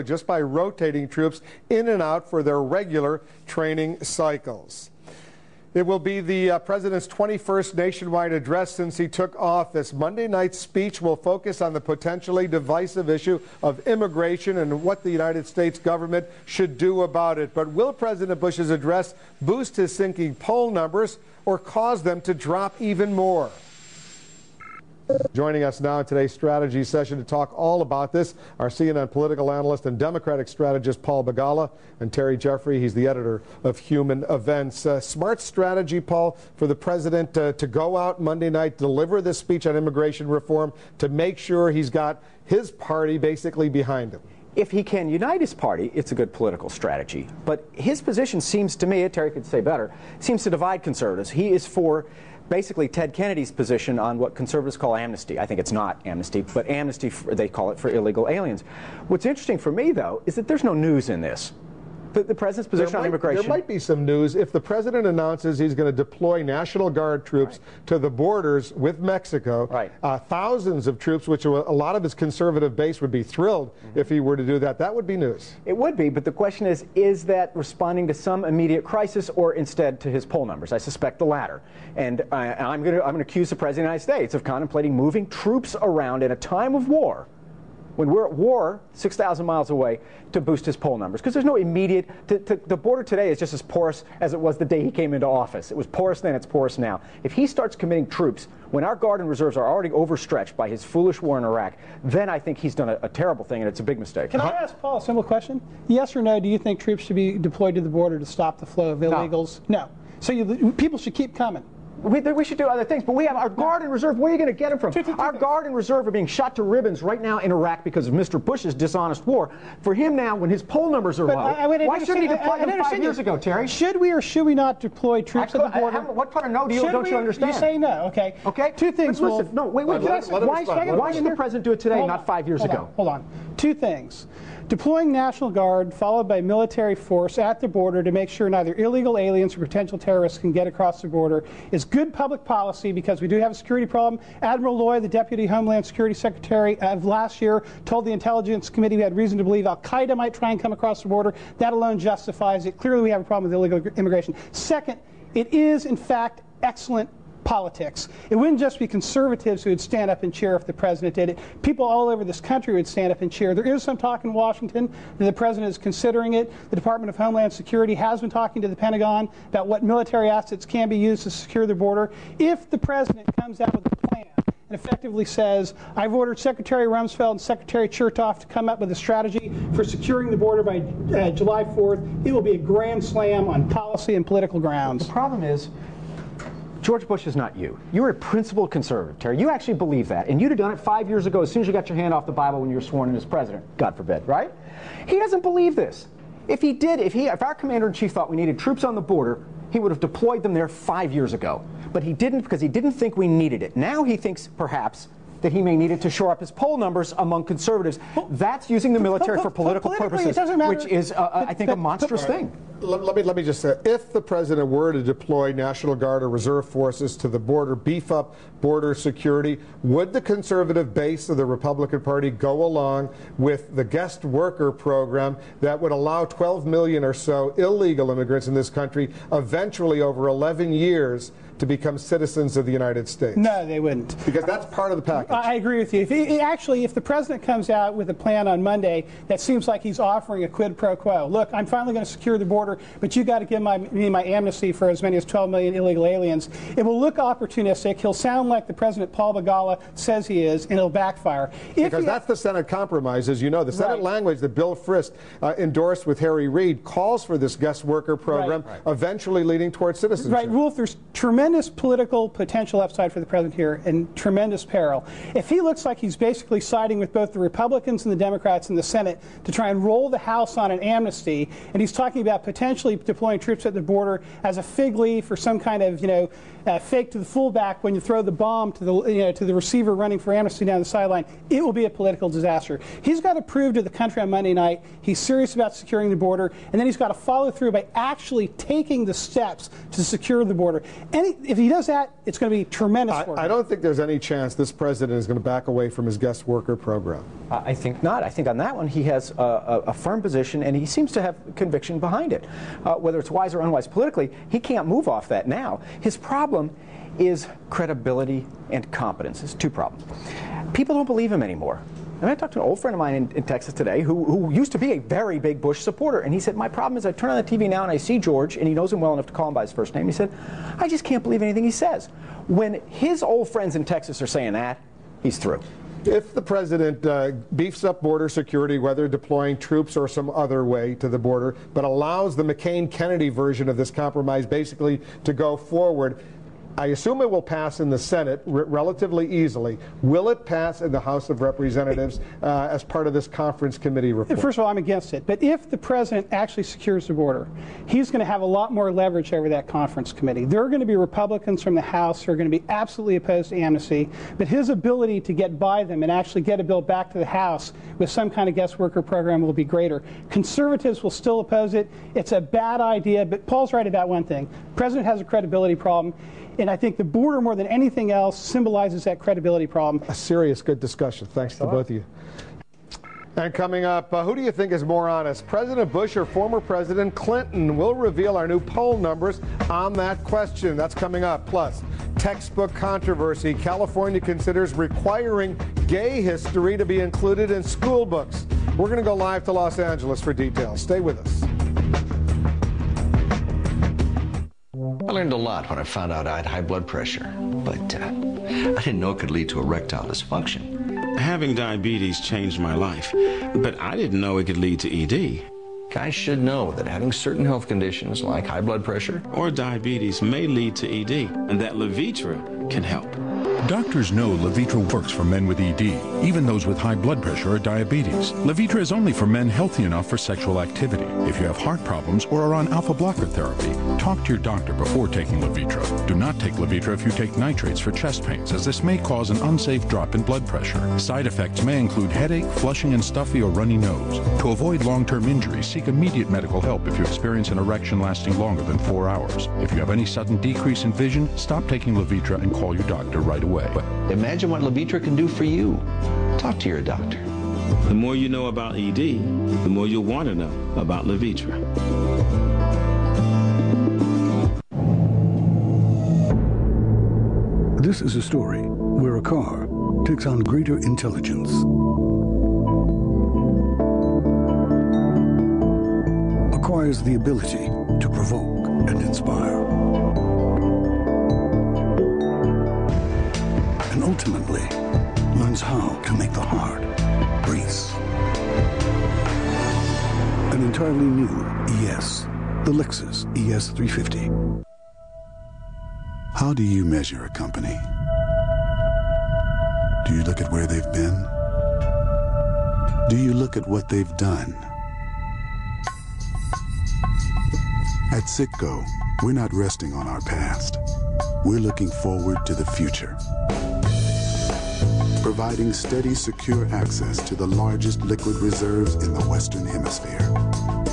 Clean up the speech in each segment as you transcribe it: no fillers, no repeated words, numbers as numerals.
just by rotating troops in and out for their regular training cycles. It will be the president's 21st nationwide address since he took office. Monday night's speech will focus on the potentially divisive issue of immigration and what the United States government should do about it. But will President Bush's address boost his sinking poll numbers or cause them to drop even more? Joining us now in today's strategy session to talk all about this, our CNN political analyst and Democratic strategist Paul Begala, and Terry Jeffrey. He's the editor of Human Events. Smart strategy, Paul, for the president to go out Monday night, deliver this speech on immigration reform to make sure he's got his party basically behind him. If he can unite his party, it's a good political strategy. But his position seems to me, Terry could say better, seems to divide conservatives. He is for basically Ted Kennedy's position on what conservatives call amnesty. I think it's not amnesty, but amnesty, they call it, for illegal aliens. What's interesting for me, though, is that there's no news in this. The president's position on immigration. There might be some news if the president announces he's going to deploy National Guard troops to the borders with Mexico. Thousands of troops, which a lot of his conservative base would be thrilled if he were to do that. That would be news. It would be, but the question is that responding to some immediate crisis or instead to his poll numbers? I suspect the latter. And I'm going to accuse the President of the United States of contemplating moving troops around in a time of war, when we're at war 6,000 miles away, to boost his poll numbers. Because there's no immediate, the border today is just as porous as it was the day he came into office. It was porous then, it's porous now. If he starts committing troops when our Guard and reserves are already overstretched by his foolish war in Iraq, then I think he's done a terrible thing, and it's a big mistake. Can I ask Paul a simple question? Yes or no, do you think troops should be deployed to the border to stop the flow of illegals? No. So people should keep coming. We should do other things, but we have our Guard and Reserve. Where are you going to get them from? Our Guard and Reserve are being shot to ribbons right now in Iraq because of Mr. Bush's dishonest war. For him now, when his poll numbers are low, why shouldn't he deploy them 5 years ago, Terry? Should we or should we not deploy troops at the border? What part of no deal don't you understand? You say no, okay. Okay. Two things, Listen, no, wait. Why should the president do it today, not 5 years ago? Hold on. Two things. Deploying National Guard followed by military force at the border to make sure neither illegal aliens or potential terrorists can get across the border is good public policy because we do have a security problem. Admiral Loy, the Deputy Homeland Security Secretary of last year, told the Intelligence Committee we had reason to believe Al-Qaeda might try and come across the border. That alone justifies it. Clearly we have a problem with illegal immigration. Second, it is in fact excellent politics. It wouldn't just be conservatives who would stand up and cheer if the president did it. People all over this country would stand up and cheer. There is some talk in Washington that the president is considering it. The Department of Homeland Security has been talking to the Pentagon about what military assets can be used to secure the border. If the president comes out with a plan and effectively says, I've ordered Secretary Rumsfeld and Secretary Chertoff to come up with a strategy for securing the border by July 4th, it will be a grand slam on policy and political grounds. The problem is, George Bush is not you. You're a principled conservative, Terry. You actually believe that. And you'd have done it 5 years ago as soon as you got your hand off the Bible when you were sworn in as president. God forbid, right? He doesn't believe this. If he did, if our commander-in-chief thought we needed troops on the border, he would have deployed them there 5 years ago. But he didn't because he didn't think we needed it. Now he thinks, perhaps, that he may need it to shore up his poll numbers among conservatives. That's using the military for political purposes, which is, I think, a monstrous thing. Let me just say, if the president were to deploy National Guard or reserve forces to the border, beef up border security, would the conservative base of the Republican Party go along with the guest worker program that would allow 12 million or so illegal immigrants in this country eventually over 11 years to become citizens of the United States? No, they wouldn't. Because that's part of the package. I agree with you. If the president comes out with a plan on Monday that seems like he's offering a quid pro quo, look, I'm finally going to secure the border, but you got to give me my amnesty for as many as 12 million illegal aliens, it will look opportunistic. He'll sound like the President Paul Begala says he is, and it'll backfire. Because that's the Senate compromise, as you know. The Senate language that Bill Frist endorsed with Harry Reid calls for this guest worker program, eventually leading towards citizenship. Right, Wolf, there's tremendous political potential upside for the president here and tremendous peril. If he looks like he's basically siding with both the Republicans and the Democrats in the Senate to try and roll the House on an amnesty, and he's talking about potentially deploying troops at the border as a fig leaf or some kind of, fake to the fullback when you throw the bomb to the receiver running for amnesty down the sideline, it will be a political disaster. He's got to prove to the country on Monday night he's serious about securing the border, and then he's got to follow through by actually taking the steps to secure the border. if he does that, it's going to be tremendous for him. I don't think there's any chance this president is going to back away from his guest worker program. I think not. I think on that one he has a firm position, and he seems to have conviction behind it. Whether it's wise or unwise politically, he can't move off that now. His problem is credibility and competence. It's two problems. People don't believe him anymore. And I talked to an old friend of mine in Texas today who used to be a very big Bush supporter, and he said, my problem is I turn on the TV now and I see George, and he knows him well enough to call him by his first name. He said, I just can't believe anything he says. When his old friends in Texas are saying that, he's through. If the president beefs up border security, whether deploying troops or some other way to the border, but allows the McCain-Kennedy version of this compromise basically to go forward, I assume it will pass in the Senate relatively easily. Will it pass in the House of Representatives as part of this conference committee report? First of all, I'm against it. But if the president actually secures the border, he's going to have a lot more leverage over that conference committee. There are going to be Republicans from the House who are going to be absolutely opposed to amnesty, but his ability to get by them and actually get a bill back to the House with some kind of guest worker program will be greater. Conservatives will still oppose it. It's a bad idea, but Paul's right about one thing. The president has a credibility problem. And I think the border, more than anything else, symbolizes that credibility problem. A serious, good discussion. Thanks to both of you. And coming up, who do you think is more honest, President Bush or former President Clinton? We'll reveal our new poll numbers on that question. That's coming up. Plus, textbook controversy. California considers requiring gay history to be included in school books. We're going to go live to Los Angeles for details. Stay with us. I learned a lot when I found out I had high blood pressure, but I didn't know it could lead to erectile dysfunction. Having diabetes changed my life, but I didn't know it could lead to ED. Guys should know that having certain health conditions like high blood pressure or diabetes may lead to ED, and that Levitra can help. Doctors know Levitra works for men with ED, even those with high blood pressure or diabetes. Levitra is only for men healthy enough for sexual activity. If you have heart problems or are on alpha blocker therapy, talk to your doctor before taking Levitra. Do not take Levitra if you take nitrates for chest pains, as this may cause an unsafe drop in blood pressure. Side effects may include headache, flushing and stuffy or runny nose. To avoid long-term injury, seek immediate medical help if you experience an erection lasting longer than 4 hours. If you have any sudden decrease in vision, stop taking Levitra and call your doctor right away. Imagine what Levitra can do for you. Talk to your doctor. The more you know about ED, the more you'll want to know about Levitra. This is a story where a car takes on greater intelligence. Acquires the ability to provoke and inspire. And ultimately learns how to make the heart race. An entirely new ES, the Lexus ES 350. How do you measure a company? Do you look at where they've been? Do you look at what they've done? At Citgo, we're not resting on our past. We're looking forward to the future. Providing steady, secure access to the largest liquid reserves in the Western Hemisphere,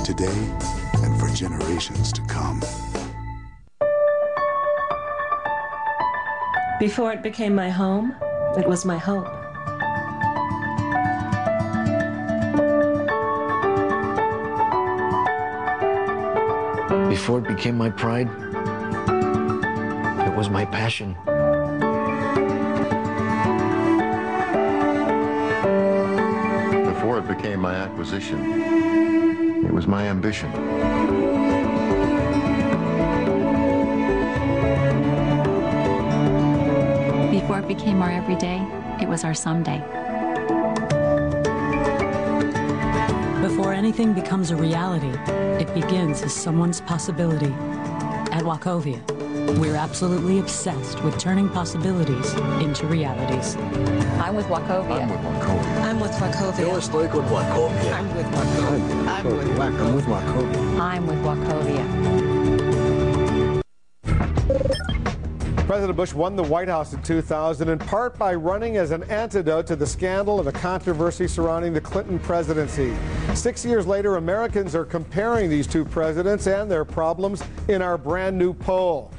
today and for generations to come. Before it became my home, it was my hope. Before it became my pride, it was my passion. Before it became my acquisition, it was my ambition. Before it became our everyday, it was our someday. Before anything becomes a reality, it begins as someone's possibility. At Wachovia, we're absolutely obsessed with turning possibilities into realities. I'm with Wachovia. I'm with Wachovia. I'm with Wachovia. Yo estoy con Wachovia. I'm with Wachovia. I'm with Wachovia. I'm with Wachovia. President Bush won the White House in 2000 in part by running as an antidote to the scandal and the controversy surrounding the Clinton presidency. 6 years later, Americans are comparing these two presidents and their problems in our brand new poll.